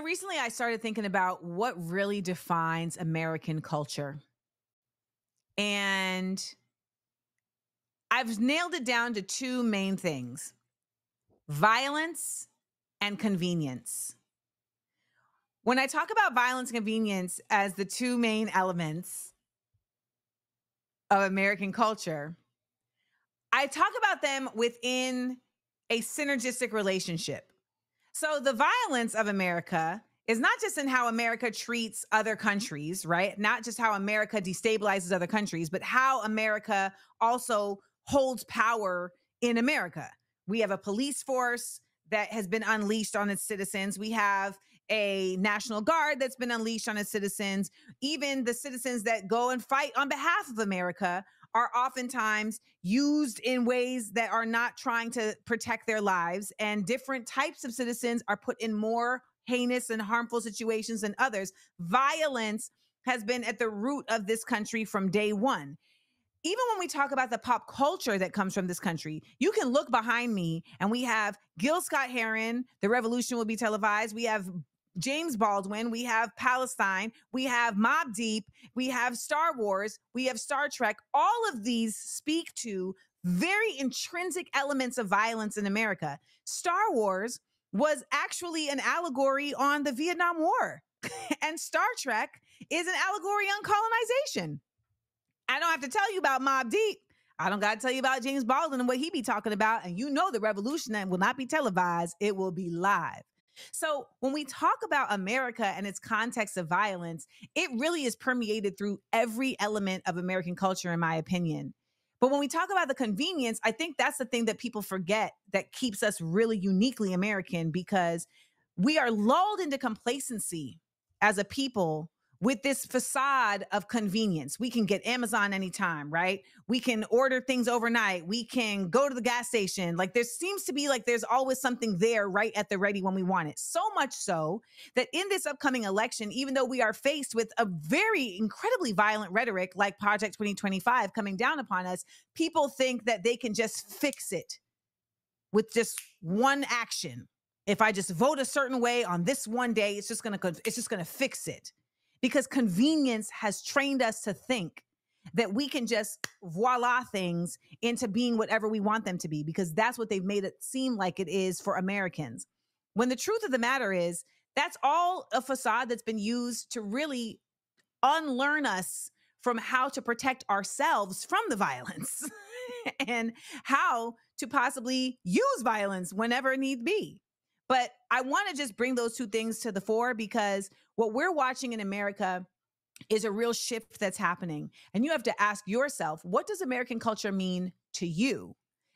Recently I started thinking about what really defines American culture. And I've nailed it down to two main things: violence and convenience. When I talk about violence and convenience as the two main elements of American culture, I talk about them within a synergistic relationship. So the violence of America is not just in how America treats other countries, right? Not just how America destabilizes other countries, but how America also holds power in America. We have a police force that has been unleashed on its citizens. We have a National Guard that's been unleashed on its citizens. Even the citizens that go and fight on behalf of America are oftentimes used in ways that are not trying to protect their lives. And different types of citizens are put in more heinous and harmful situations than others. Violence has been at the root of this country from day one. Even when we talk about the pop culture that comes from this country, you can look behind me and we have Gil Scott-Heron, The Revolution Will Be Televised. We have James Baldwin, we have Palestine, we have Mobb Deep, we have Star Wars, we have Star Trek. All of these speak to very intrinsic elements of violence in America. Star Wars was actually an allegory on the Vietnam War, and Star Trek is an allegory on colonization. I don't have to tell you about Mobb Deep. I don't got to tell you about James Baldwin and what he be talking about. And the revolution that will not be televised. It will be live. So when we talk about America and its context of violence, it really is permeated through every element of American culture, in my opinion. But when we talk about the convenience, I think that's the thing that people forget that keeps us really uniquely American, because we are lulled into complacency as a people with this facade of convenience. We can get Amazon anytime, right? We can order things overnight. We can go to the gas station. Like, there seems to be like there's always something there right at the ready when we want it. So much so that in this upcoming election, even though we are faced with a very incredibly violent rhetoric like Project 2025 coming down upon us, people think that they can just fix it with just one action. If I just vote a certain way on this one day, it's just going to fix it. Because convenience has trained us to think that we can just voila things into being whatever we want them to be, because that's what they've made it seem like it is for Americans. When the truth of the matter is, that's all a facade that's been used to really unlearn us from how to protect ourselves from the violence and how to possibly use violence whenever need be. But I want to just bring those two things to the fore, because what we're watching in America is a real shift that's happening. And you have to ask yourself, what does American culture mean to you?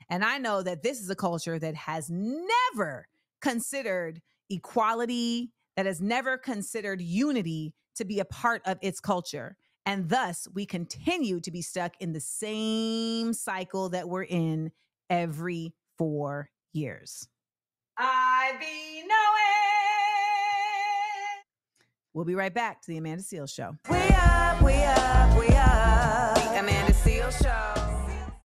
And I know that this is a culture that has never considered equality, that has never considered unity to be a part of its culture. And thus, we continue to be stuck in the same cycle that we're in every 4 years. I be knowing. We'll be right back to the Amanda Seales Show. We up. The Amanda Seales Show.